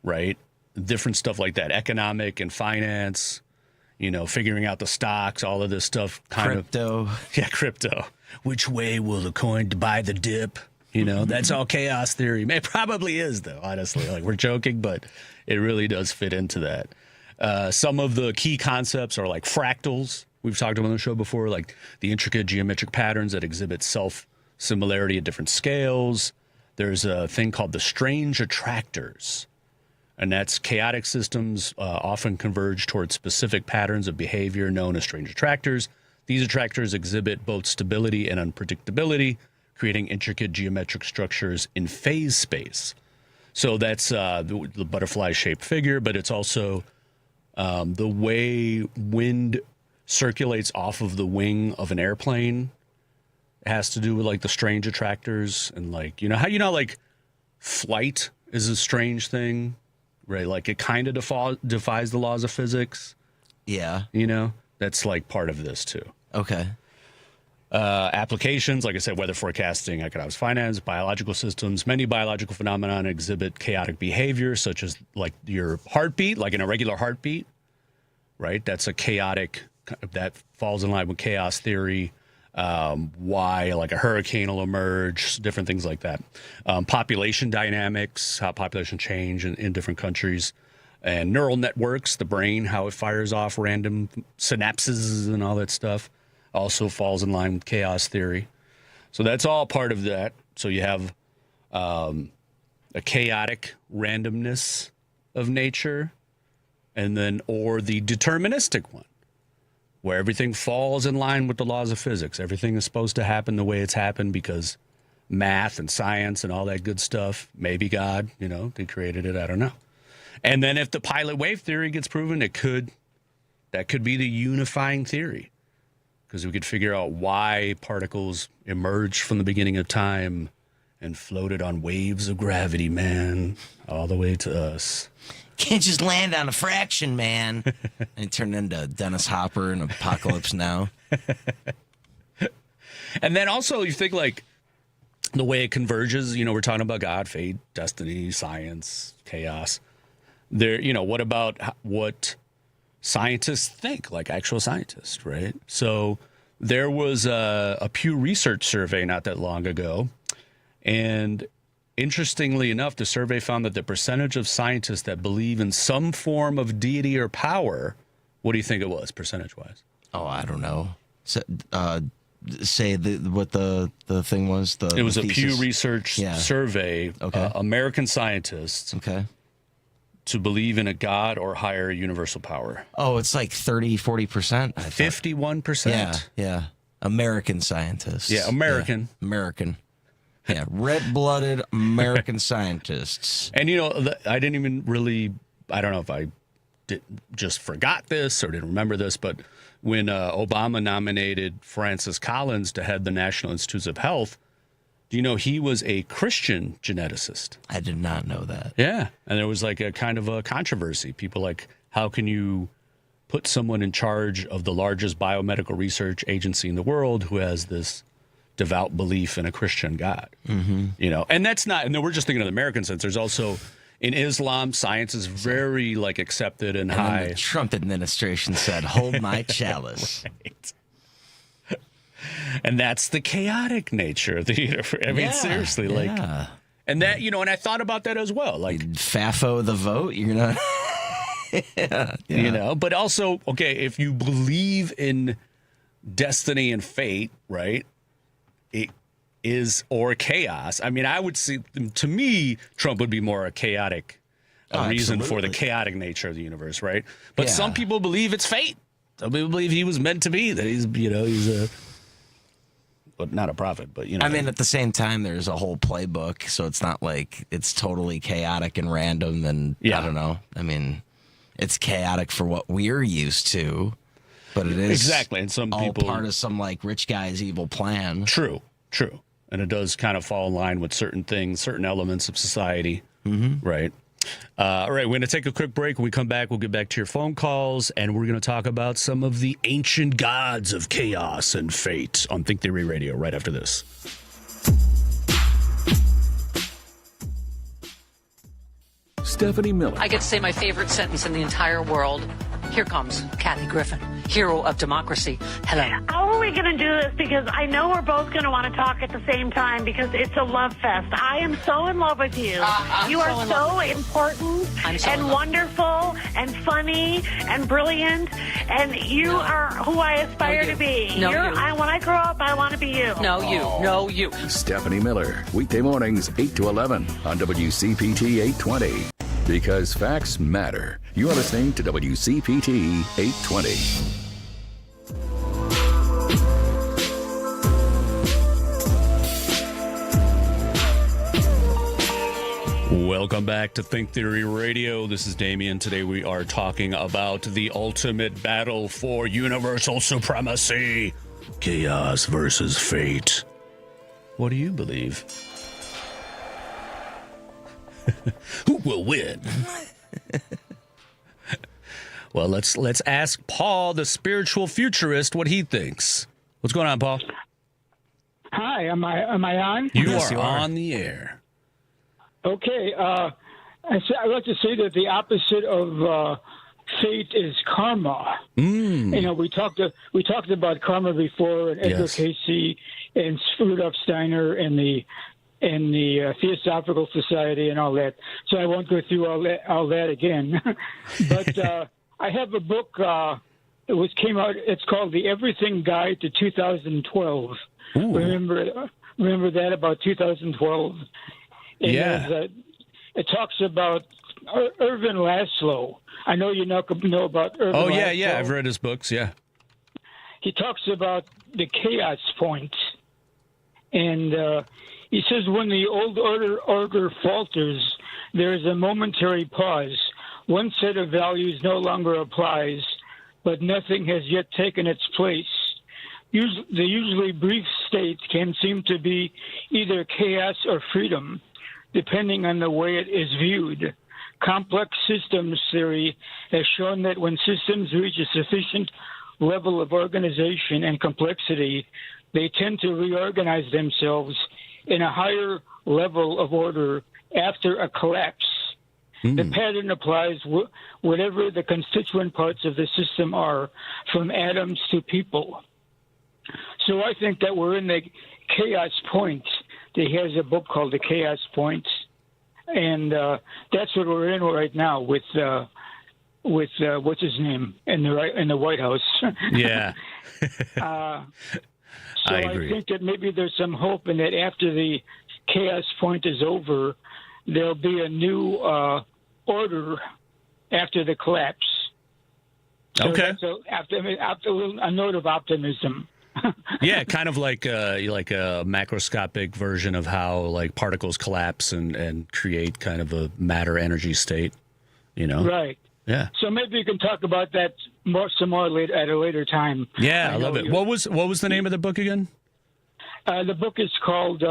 right? Different stuff like that, economic and finance. Figuring out the stocks, all of this stuff. Crypto. Crypto. Which way will the coin buy the dip? That's all chaos theory. It probably is, though, honestly. Like, we're joking, but it really does fit into that. Some of the key concepts are like fractals. We've talked about on the show before, like the intricate geometric patterns that exhibit self-similarity at different scales. There's a thing called the strange attractors. And that's chaotic systems often converge towards specific patterns of behavior known as strange attractors. These attractors exhibit both stability and unpredictability, creating intricate geometric structures in phase space. So that's the butterfly-shaped figure, but it's also the way wind circulates off of the wing of an airplane. It has to do with, like, the strange attractors and, like, like flight is a strange thing. Right, like it kind of defies the laws of physics. Yeah. That's like part of this too. Okay. Applications, like I said, weather forecasting, economics, finance, biological systems. Many biological phenomena exhibit chaotic behavior, such as like your heartbeat, like an irregular heartbeat, right? That's a chaotic, that falls in line with chaos theory. Why, like a hurricane will emerge, different things like that. Population dynamics, how population change in different countries, and neural networks, the brain, how it fires off random synapses and all that stuff, also falls in line with chaos theory. So that's all part of that. So you have a chaotic randomness of nature, and then or the deterministic one, where everything falls in line with the laws of physics. Everything is supposed to happen the way it's happened because math and science and all that good stuff, maybe God, they created it, I don't know. And then if the pilot wave theory gets proven, that could be the unifying theory, because we could figure out why particles emerged from the beginning of time and floated on waves of gravity, man, all the way to us. Can't just land on a fraction, man. And turn into Dennis Hopper in Apocalypse Now. And then also you think like the way it converges, we're talking about God, fate, destiny, science, chaos. There, what about what scientists think, like actual scientists, right? So there was a Pew Research survey not that long ago, and interestingly enough, the survey found that the percentage of scientists that believe in some form of deity or power, what do you think it was, percentage-wise? Oh, I don't know. So, say what the thing was? It was the a Pew Research survey, okay. American scientists okay. to believe in a God or higher universal power. Oh, it's like 30-40%? 51%? Yeah. American scientists. Yeah, American. Yeah, American. Yeah, red-blooded American scientists. And, I didn't even really, I don't know if I just forgot this or didn't remember this, but when Obama nominated Francis Collins to head the National Institutes of Health, Do you know he was a Christian geneticist? I did not know that. Yeah. And there was like a kind of a controversy. People like, how can you put someone in charge of the largest biomedical research agency in the world who has this devout belief in a Christian God? Mm-hmm. You know, and that's not, and we're just thinking of the American sense. There's also, in Islam, science is very like accepted and high. The Trump administration said, hold my chalice. Right. And that's the chaotic nature of the universe. I mean, seriously, like, and that, you know, and I thought about that as well. Like, FAFO the vote, you're not, you know, but also, okay, if you believe in destiny and fate, right, it is, or chaos. I mean, I would see, to me, Trump would be more a chaotic reason for the chaotic nature of the universe, right? But some people believe it's fate. Some people believe he was meant to be, that he's, you know, he's a, but not a prophet, but, you know. I mean, at the same time, there's a whole playbook, so it's not like it's totally chaotic and random. And I don't know. I mean, it's chaotic for what we're used to, but it is exactly. And some people part of some like rich guy's evil plan. True. And it does kind of fall in line with certain things, certain elements of society, right? All right, we're going to take a quick break. When we come back, we'll get back to your phone calls, and we're going to talk about some of the ancient gods of chaos and fate on Think Theory Radio right after this. Stephanie Miller. I get to say my favorite sentence in the entire world. Here comes Kathy Griffin, hero of democracy. Hello. How are we going to do this? Because I know we're both going to want to talk at the same time because it's a love fest. I am so in love with you. You are so important and wonderful and funny and brilliant, and you are who I aspire to be. When I grow up, I want to be you. No, you. Stephanie Miller, weekday mornings 8 to 11 on WCPT 820. Because facts matter. You are listening to WCPT 820. Welcome back to Think Theory Radio. This is Damien. Today we are talking about the ultimate battle for universal supremacy. Chaos versus fate. What do you believe? Who will win? Well, let's ask Paul, the spiritual futurist, what he thinks. What's going on, Paul? Hi, am I on? You are on the air. Okay, I'd like to say that the opposite of fate is karma. You know, we talked about karma before, and Edgar Cayce and Rudolf Steiner and the Theosophical Society and all that. So I won't go through all that again. But I have a book. It came out. It's called The Everything Guide to 2012. Ooh. Remember that about 2012. And it talks about Irvin Laszlo. I know you know about Irvin. Oh Laszlo. yeah, I've read his books. Yeah. He talks about the chaos point, and he says when the old order falters, there is a momentary pause. One set of values no longer applies, but nothing has yet taken its place. The usually brief state can seem to be either chaos or freedom, depending on the way it is viewed. Complex systems theory has shown that when systems reach a sufficient level of organization and complexity, they tend to reorganize themselves in a higher level of order after a collapse. The pattern applies whatever the constituent parts of the system are, from atoms to people. So I think that we're in the chaos point. He has a book called The Chaos Point, and that's what we're in right now with what's his name in the White House. Yeah. So I think that maybe there's some hope in that after the chaos point is over, there'll be a new order after the collapse. So okay. After a note of optimism. Yeah, kind of like a macroscopic version of how like particles collapse and create kind of a matter energy state. You know. Right. Yeah. So maybe you can talk about that some more at a later time. Yeah, I love it. What was the name of the book again? The book is called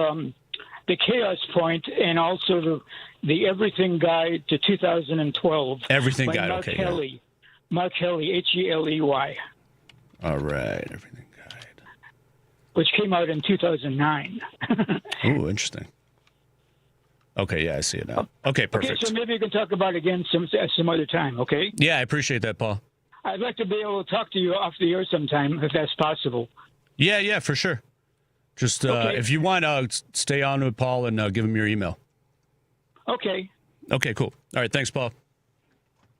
The Chaos Point, and also the Everything Guide to 2012. Everything by Guide, Mark okay. Helly. Yeah. Mark Helly, Heley. All right, Everything Guide. Which came out in 2009. Ooh, interesting. Okay, yeah, I see it now. Okay, perfect. Okay, so maybe you can talk about it again some other time, okay? Yeah, I appreciate that, Paul. I'd like to be able to talk to you off the air sometime, if that's possible. Yeah, for sure. Just if you want, stay on with Paul and give him your email. Okay. Okay, cool. All right, thanks, Paul.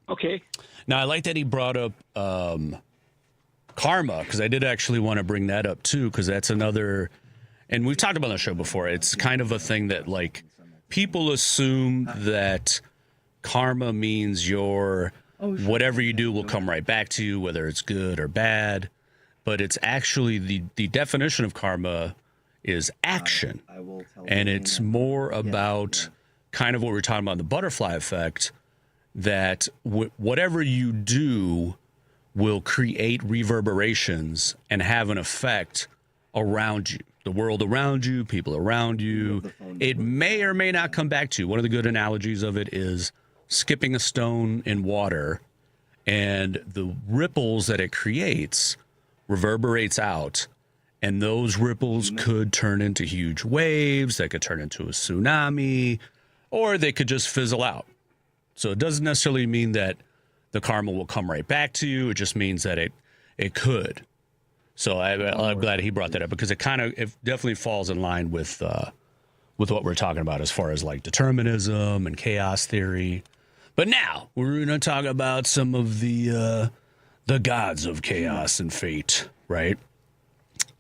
Okay. Now, I like that he brought up karma, because I did actually want to bring that up, too, because that's another, and we've talked about on the show before, it's kind of a thing that, like, people assume that karma means whatever you do will come right back to you, whether it's good or bad, but it's actually the definition of karma is action, and it's more about kind of what we're talking about in the butterfly effect, that whatever you do will create reverberations and have an effect around you, the world around you, people around you. It may or may not come back to you. One of the good analogies of it is skipping a stone in water, and the ripples that it creates reverberates out. And those ripples could turn into huge waves, that could turn into a tsunami, or they could just fizzle out. So it doesn't necessarily mean that the karma will come right back to you. It just means that it could. So I'm glad he brought that up, because it definitely falls in line with what we're talking about as far as like determinism and chaos theory. But now we're going to talk about some of the gods of chaos and fate, right?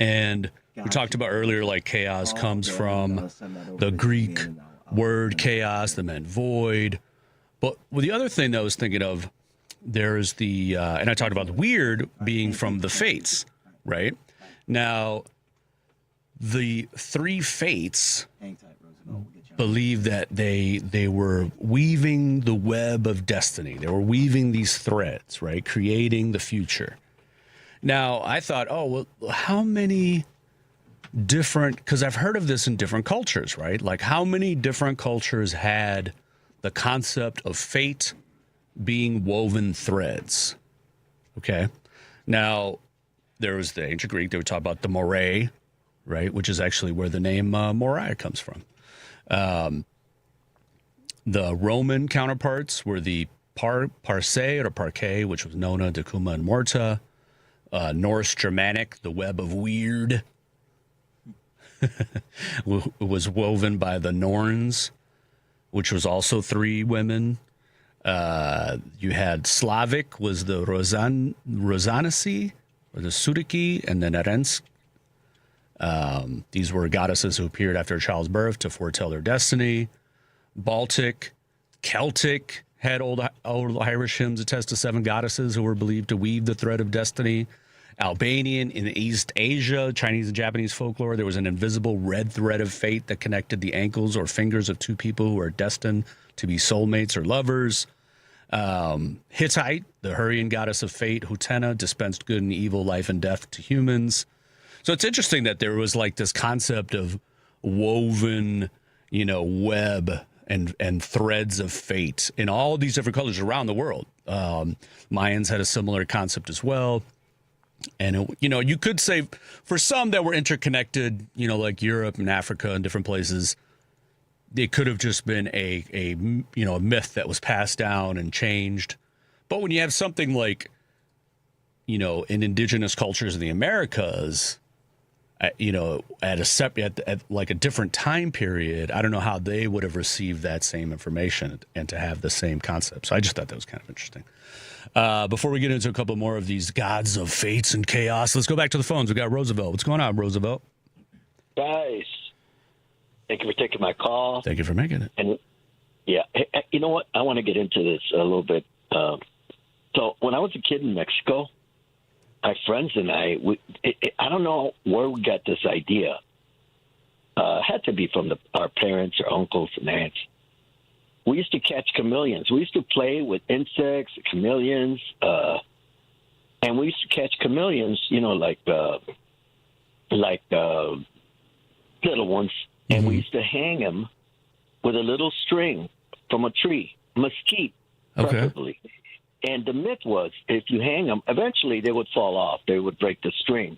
And we talked about earlier, like chaos comes from the Greek word chaos that meant void. But the other thing that I was thinking of, there's and I talked about the weird being from the fates, right? Now, the three fates believe that they were weaving the web of destiny. They were weaving these threads, right? Creating the future. Now, I thought, how many different, because I've heard of this in different cultures, right? Like, how many different cultures had the concept of fate being woven threads? Okay. Now, there was the ancient Greek, they would talk about the morai, right? Which is actually where the name Morai comes from. The Roman counterparts were the Parse or Parquet, which was Nona, Decuma, and Morta. Norse Germanic, the web of weird, was woven by the Norns, which was also three women. You had Slavic, was the Rozanici, or the Sudiki, and the Nerensk. These were goddesses who appeared after a child's birth to foretell their destiny. Baltic, Celtic had old Irish hymns attest to 7 goddesses who were believed to weave the thread of destiny. Albanian, in East Asia, Chinese and Japanese folklore, there was an invisible red thread of fate that connected the ankles or fingers of two people who are destined to be soulmates or lovers. Hittite, the Hurrian goddess of fate, Hutena, dispensed good and evil, life and death to humans. So it's interesting that there was like this concept of woven, web and threads of fate in all these different cultures around the world. Mayans had a similar concept as well. And, you could say for some that were interconnected, like Europe and Africa and different places, it could have just been a myth that was passed down and changed. But when you have something like, in indigenous cultures in the Americas, at like a different time period, I don't know how they would have received that same information and to have the same concept. So I just thought that was kind of interesting. Before we get into a couple more of these gods of fates and chaos, let's go back to the phones. We got Roosevelt. What's going on, Roosevelt? Guys, thank you for taking my call. Thank you for making it. And yeah, you know what? I want to get into this a little bit. So when I was a kid in Mexico, my friends and I don't know where we got this idea. It had to be from our parents or uncles and aunts. We used to catch chameleons. We used to play with insects, chameleons, and we used to catch chameleons, like little ones, and we used to hang them with a little string from a tree, mesquite, preferably. Okay. And the myth was, if you hang them, eventually they would fall off. They would break the string.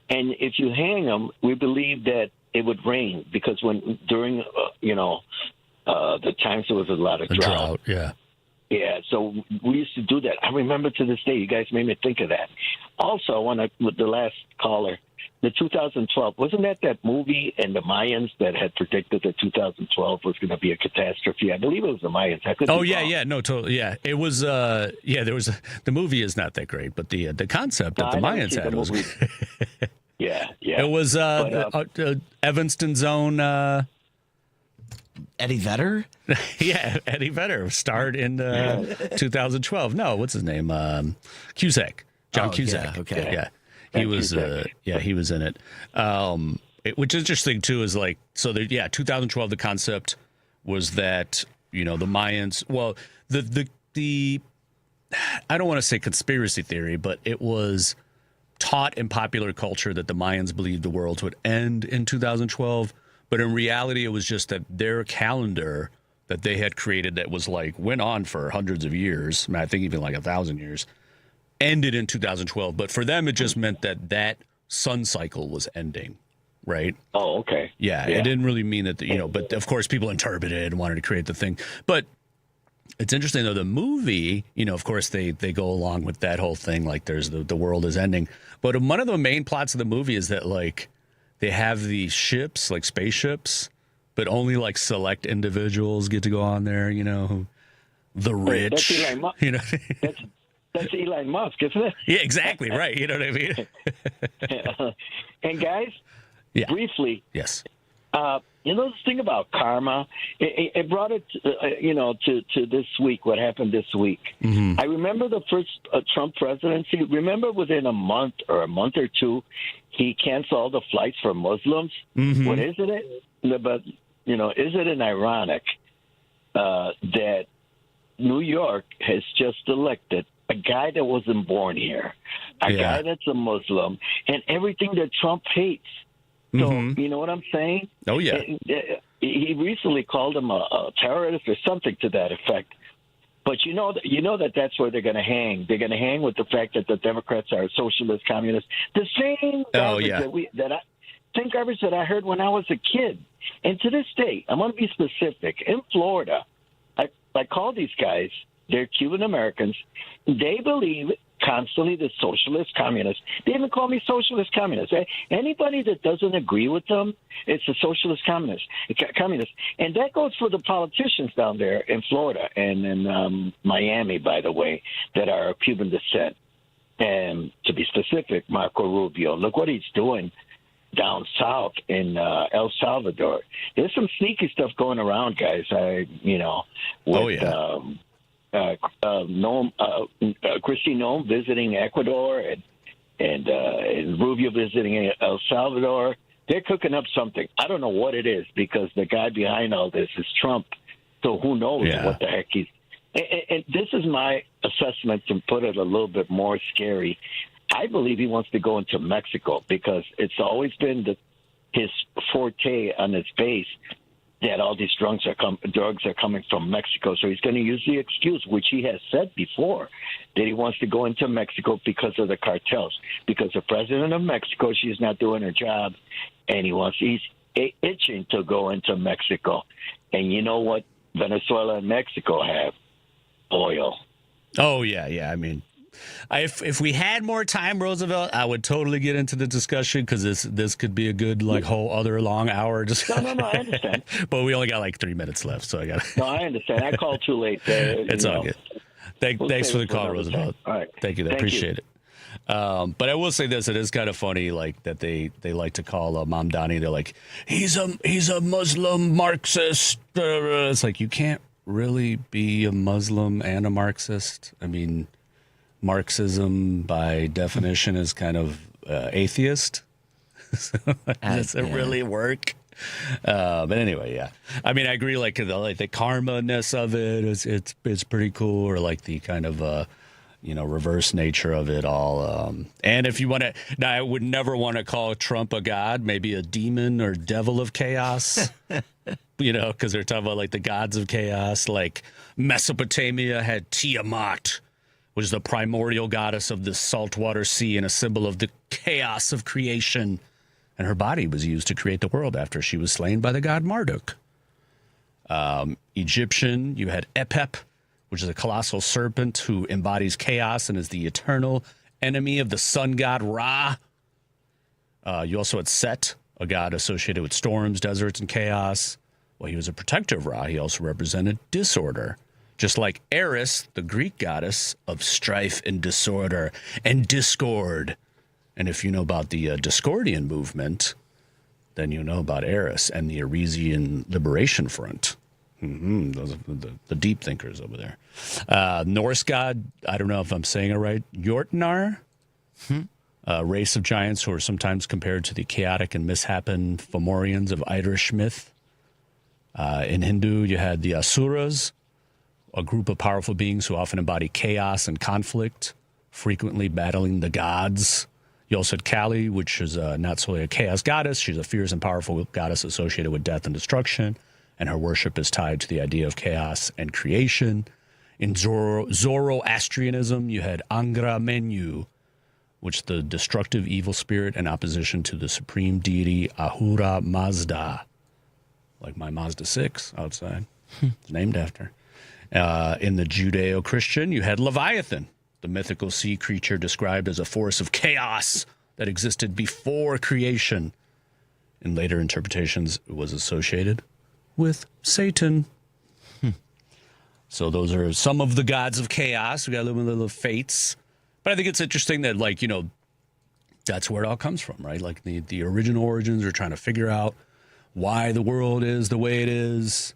And if you hang them, we believed that it would rain because during the times there was a lot of drought. Yeah. Yeah, so we used to do that. I remember to this day. You guys made me think of that. Also, with the last caller, the 2012, wasn't that movie and the Mayans that had predicted that 2012 was going to be a catastrophe? I believe it was the Mayans. No, totally. Yeah, it was. There was the movie is not that great, but the concept that the Mayans had was. Yeah. It was Evanston's own. Eddie Vedder? Yeah, Eddie Vedder starred in 2012. No, what's his name? Cusack. John Cusack. Yeah, okay. Yeah. He was he was in it. Which is interesting too is 2012 the concept was that, the Mayans, well, the I don't want to say conspiracy theory, but it was taught in popular culture that the Mayans believed the world would end in 2012. But in reality, it was just that their calendar that they had created that was went on for hundreds of years, I think even 1,000 years, ended in 2012. But for them, it just meant that sun cycle was ending, right? Oh, okay. Yeah, it didn't really mean that, but of course people interpreted it and wanted to create the thing. But it's interesting, though, the movie, of course they go along with that whole thing, there's the world is ending. But one of the main plots of the movie is that, they have these ships, spaceships, but only select individuals get to go on there, the rich. That's Elon Musk. That's Elon Musk, isn't it? Yeah, exactly, right. You know what I mean? And guys, briefly. Yes. This thing about karma, it brought it, to this week, what happened this week. Mm-hmm. I remember the first Trump presidency. Remember within a month or two, he canceled all the flights for Muslims. Mm-hmm. What isn't it? But, isn't it ironic that New York has just elected a guy that wasn't born here, a guy that's a Muslim, and everything that Trump hates? So, you know what I'm saying? Oh, yeah. He recently called him a terrorist or something to that effect. But that's where they're going to hang. They're going to hang with the fact that the Democrats are socialist, communist. The same garbage garbage that I heard when I was a kid. And to this day, I'm going to be specific. In Florida, I call these guys, they're Cuban Americans. They believe constantly the socialist communists. They even call me socialist communist. Anybody that doesn't agree with them, it's a socialist communist. And that goes for the politicians down there in Florida and in Miami, by the way, that are of Cuban descent. And to be specific, Marco Rubio, look what he's doing down south in El Salvador. There's some sneaky stuff going around, guys. Kristi Noem visiting Ecuador and Rubio visiting El Salvador. They're cooking up something. I don't know what it is because the guy behind all this is Trump. So who knows what the heck he's. And this is my assessment to put it a little bit more scary. I believe he wants to go into Mexico because it's always been his forte on his base that all these drugs are coming from Mexico. So he's going to use the excuse, which he has said before, that he wants to go into Mexico because of the cartels. Because the president of Mexico, she's not doing her job, and he's itching to go into Mexico. And you know what Venezuela and Mexico have? Oil. Oh, yeah. I mean, if we had more time, Roosevelt, I would totally get into the discussion because this could be a good whole other long hour. No, I understand. But we only got 3 minutes left, so I got. No, I understand. I called too late. It's all good. Thanks for the call, Roosevelt. All right. Thank you. I appreciate it. But I will say this: it is kind of funny, that they like to call Mamdani. They're like, he's a Muslim Marxist. It's you can't really be a Muslim and a Marxist. I mean, Marxism by definition is kind of atheist. So does it really work? But anyway, yeah. I mean, I agree. The karma-ness of it is it's pretty cool, or the kind of reverse nature of it all. And if you want to, now I would never want to call Trump a god, maybe a demon or devil of chaos, because they're talking about like the gods of chaos. Like Mesopotamia had Tiamat, which is the primordial goddess of the saltwater sea and a symbol of the chaos of creation. And her body was used to create the world after she was slain by the god Marduk. Egyptian, you had Epep, which is a colossal serpent who embodies chaos and is the eternal enemy of the sun god Ra. You also had Set, a god associated with storms, deserts, and chaos. Well, he was a protector of Ra. He also represented disorder, just like Eris, the Greek goddess of strife and disorder and discord. And if you know about the Discordian movement, then you know about Eris and the Arisian Liberation Front. Those are the deep thinkers over there. Norse god, I don't know if I'm saying it right, Jotnar, a race of giants who are sometimes compared to the chaotic and misshapen Fomorians of Irish myth. In Hindu, you had the Asuras, a group of powerful beings who often embody chaos and conflict, frequently battling the gods. You also had Kali, which is not solely a chaos goddess. She's a fierce and powerful goddess associated with death and destruction, and her worship is tied to the idea of chaos and creation. In Zoroastrianism, you had Angra Mainyu, which is the destructive evil spirit in opposition to the supreme deity Ahura Mazda, like my Mazda 6 outside. It's named after. In the Judeo-Christian, you had Leviathan, the mythical sea creature described as a force of chaos that existed before creation. In later interpretations, it was associated with Satan. So those are some of the gods of chaos. We got a little fates. But I think it's interesting that, that's where it all comes from, right? Like the original origins are trying to figure out why the world is the way it is.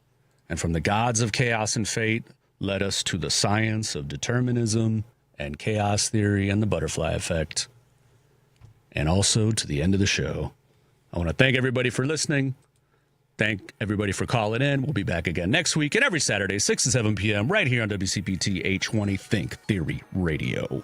And from the gods of chaos and fate led us to the science of determinism and chaos theory and the butterfly effect. And also to the end of the show. I want to thank everybody for listening. Thank everybody for calling in. We'll be back again next week and every Saturday, 6 to 7 p.m. right here on WCPT 820 Think Theory Radio.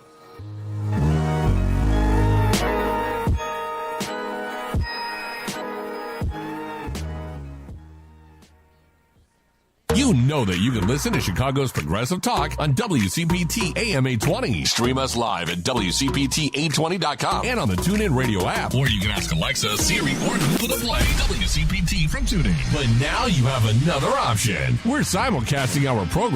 You know that you can listen to Chicago's Progressive Talk on WCPT AM 820. Stream us live at WCPT820.com and on the TuneIn Radio app. Or you can ask Alexa, Siri, or Google to play WCPT from TuneIn. But now you have another option. We're simulcasting our program